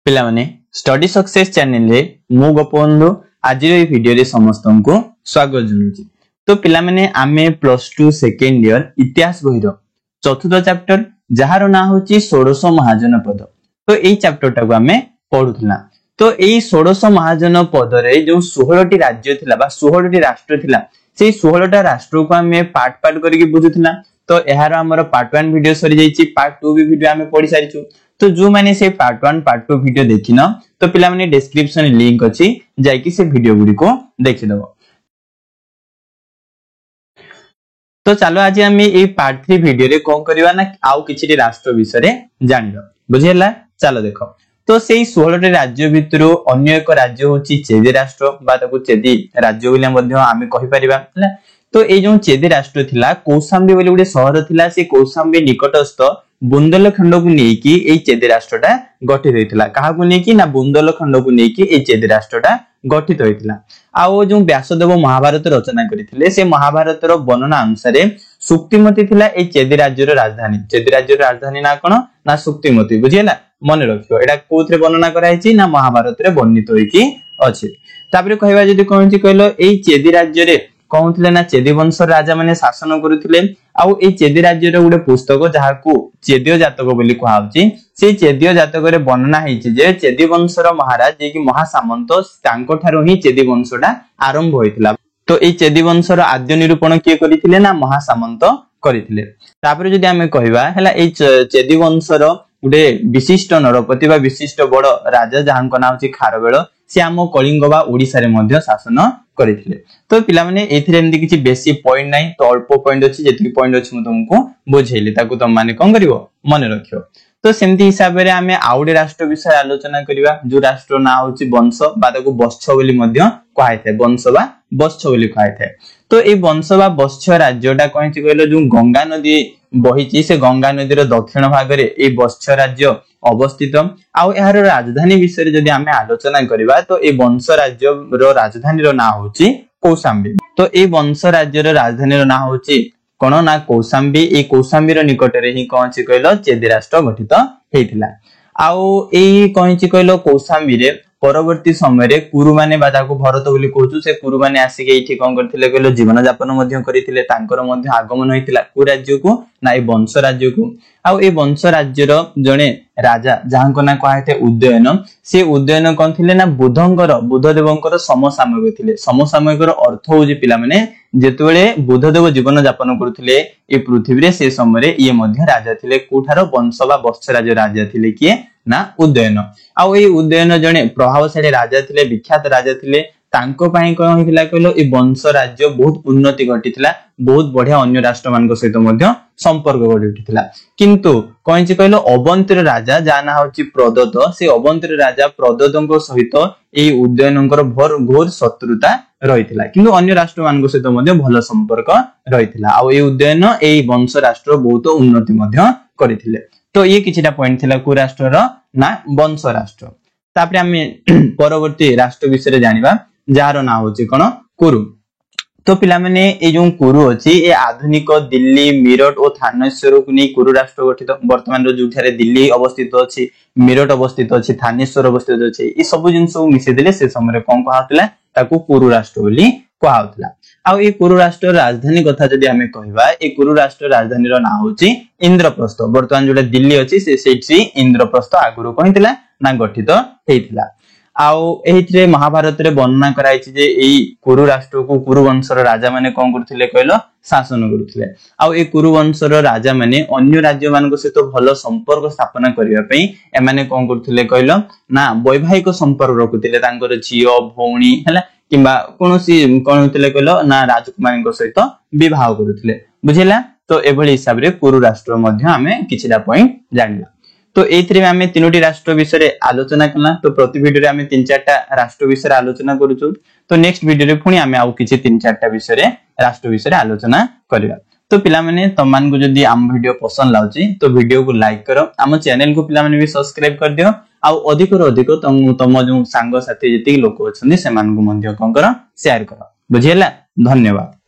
पिला माने study success channel रे मु गोपबंधु आज वीडियो रे समस्त को स्वागत जनाऊँ। तो पिला माने आमे +2 सेकेंड ईयर इतिहास बहिर चतुर्थ चैप्टर जार ना होची षोडश महाजनपद। तो एई चैप्टर टाको आमे पढुथला। तो एई षोडश महाजनपद रे जो 16 टी राज्य थिला बा 16 टी राष्ट्र थिला सेई 16 टा राष्ट्र को आमे पार्ट पार्ट करके बुझुथला। तो एहार हमर पार्ट 1 वीडियो सरी जाईची, पार्ट 2 भी वीडियो आमे पढि सारिछु। तो जो माने से पार्ट 1 पार्ट 2 वीडियो देखिना तो पिला माने डिस्क्रिप्शन लिंक अछि जाई कि से वीडियो गुडी को देखि दबो। तो चलो आज आमे ए पार्ट 3 वीडियो रे कोन करबा ना आउ किछि राष्ट्र विषय जानिबा बुझियला। चलो देखो तो सेई 16 टी राज्य भितरु अन्य एक राज्य होछि चेदी राष्ट्र बा ताकू चेदी राज्य बोली मध्य आमे कहि परिबा। तो ए जो चेदी राष्ट्र थिला कौशाम्बी बोली गुडे शहर थिला, से कौशाम्बी निकटस्थ बुंदेलखंड को नेकी ए चेदी राष्ट्रटा गठित होइतिला। काहा को नेकी ना बुंदेलखंड को नेकी ए चेदी राष्ट्रटा गठित होइतिला। आ जो व्यासदेव महाभारत रचना करिथिले से महाभारत रो वर्णना अनुसार सुक्तिमती थिला ए चेदी राज्य रो राजधानी। चेदी राज्य रो राजधानी ना कोन ना सुक्तिमती, बुझियला मन रखियो। एडा कोथरे वर्णना कराइछि ना महाभारत रे वर्णित होइकी अछि। तापरे कहबा जदी कोनछि कहलो ए चेदी राज्य रे कहउथिले ना चेदी वंश राजा माने शासन करुथिले। आउ ए चेदी राज्य रो गुडे पुस्तक जहाकू चेदियो जातक बोली कहउछि। से चेदियो जातक रे वर्णना हेछि जे चेदी वंश रो महाराज जे कि महासामंत तांको ठारो ही चेदी वंशटा आरंभ होइतिला। तो ए चेदी वंश रो आद्य निरूपण किए करिथिले ना महासामंत करिथिले। तापरे जदी हमें कहबा हला ए चेदी वंश रो गुडे विशिष्ट नरपति बा विशिष्ट बड़ राजा जहांको नाम छि खारवेल, से आम कलिंग बा ओडिसा रे मध्य शासन करिथिले। तो पिला माने एथिरे एमदी किछि बेसी पॉइंट नाही, तो अल्प पॉइंट अछि। जेति पॉइंट अछि म तुमको बुझेइले ताकू तुम माने कोन करिवो मन रखियो। तो सेमती हिसाब रे आमे आउडे राष्ट्र विषय आलोचना करिवा जो राष्ट्र ना होछि वंश बा ताकू वत्स बोली मध्य कहै थाए। वंश बा वत्स बोली कहै थाए। तो ए वंश बा वत्स राज्यटा कहिछि कहलो जो गंगा नदी बहिछि, से गंगा नदी रो दक्षिण भाग रे ए वत्स राज्य अवस्थित। आउ एहार राजधानी विषय जदि आमे आलोचना करिवा तो ए वंश राज्य रो राजधानी रो ना होछि कौशाम्बी। तो ए वंश राज्य रो राजधानी रो ना होछि कोन ना कौशाम्बी। ए कौशाम्बी रो निकट रे ही कहछि कहलो चेदी राष्ट्र गठित हेतिला। आउ एई कहछि कहलो कौशाम्बी रे परवर्ती समय रे कुरु माने बा ताको भरत बोली कहछु, से कुरु माने आसी के एठी कोन करथिले कहलो जीवन यापन मध्य करिथिले। तांकर मध्य आगमन होइतिला कु राज्य को ना ए वंश राज्य को। आउ ए वंश राज्य रो जणे राजा जहांको ना कहैते उदयन, से उदयन कोन थिले ना बुधंकर बुधदेवंकर समसामयिक थिले। समसामयिक रो अर्थ होजी पिला माने जेतबेले बुधदेव जीवन यापन करथिले ए पृथ्वी रे, से समय रे ये मध्य राजा थिले कोठारो वंश बा वत्स राज्य राजा थिले किए ना उदयन। आउ ए उदयन जणे प्रभावशाली राजा थिले, विख्यात राजा थिले। तांको पई कोन होइतिला कहलो ए वंश राज्य बहुत उन्नति घटितिला, बहुत बढ़िया अन्य राष्ट्र मानक सहित मध्य संपर्क घटितिला। किंतु कहिछि कहलो अवंतीर राजा जा ना होछि प्रदत्त, से अवंतीर राजा प्रदत्तଙ୍କ सहित ए उदयनଙ୍କର घोर शत्रुता रहितिला। किंतु अन्य राष्ट्र मानक सहित मध्य भल संपर्क रहितिला। आ ए उदयन ए वंश राष्ट्र बहुत उन्नति मध्य करिथिले। तो ये किछिटा पॉइंट थिला को राष्ट्र रो ना वंश राष्ट्र। तापरे हमें परवर्ती राष्ट्र विषय जानिबा जार ना होछि कोन कुरु। तो पिला माने ए जो कुरु अछि ए आधुनिक दिल्ली, मेरठ और थानेश्वर को नै कुरु राष्ट्र गठित। वर्तमान रो जुठारे दिल्ली अवस्थित अछि, मेरठ अवस्थित अछि, थानेश्वर अवस्थित अछि, ए सब जिंस मिसे देले से समय रे कोन कहथिला ताकू कुरु राष्ट्र बोली कहउतला। आ ए कुरु राष्ट्र राजधानी कथा जदि हमें कहबा ए कुरु राष्ट्र राजधानी रो ना होछि इंद्रप्रस्थ। वर्तमान जोटा दिल्ली अछि से सेठी इंद्रप्रस्थ आगुरु कहितला ना गठित हेतिला। आउ एहित्रे महाभारत रे वर्णना कराइछि जे एई कुरु राष्ट्र को कुरु वंशर राजा माने कोन करथिले कहलो शासन करथिले। आउ ए कुरु वंशर राजा माने अन्य राज्य मानको सहित भलो संपर्क स्थापना करिया पई ए माने कोन करथिले कहलो ना वैवाहिक संपर्क रखुथिले। तांकर झियो भौणी हला किबा कोनोसी कोन होथिले कहलो ना राजकुमारीଙ୍କ सहित विवाह करुथिले, बुझिला। तो एभली हिसाब रे कुरु राष्ट्र मध्य हमें किछिटा पॉइंट जानिला। तो एथिरे हमें तीनोटी राष्ट्र विषय आलोचना कला। तो प्रति वीडियो रे हमें 3-4टा राष्ट्र विषय आलोचना करूछु। तो नेक्स्ट वीडियो रे पुनी हमें आउ किछि 3-4टा विषय राष्ट्र विषय आलोचना करबा। तो पिला माने तमान को जदी आम वीडियो पसंद लाउची तो वीडियो को लाइक करो, आम चैनल को पिला माने भी सब्सक्राइब कर दियो। आउ अधिक रो अधिक तम जो सांग साथी जति लोक अछन से मान को मध्य कोन करो शेयर करो, बुझियला। धन्यवाद।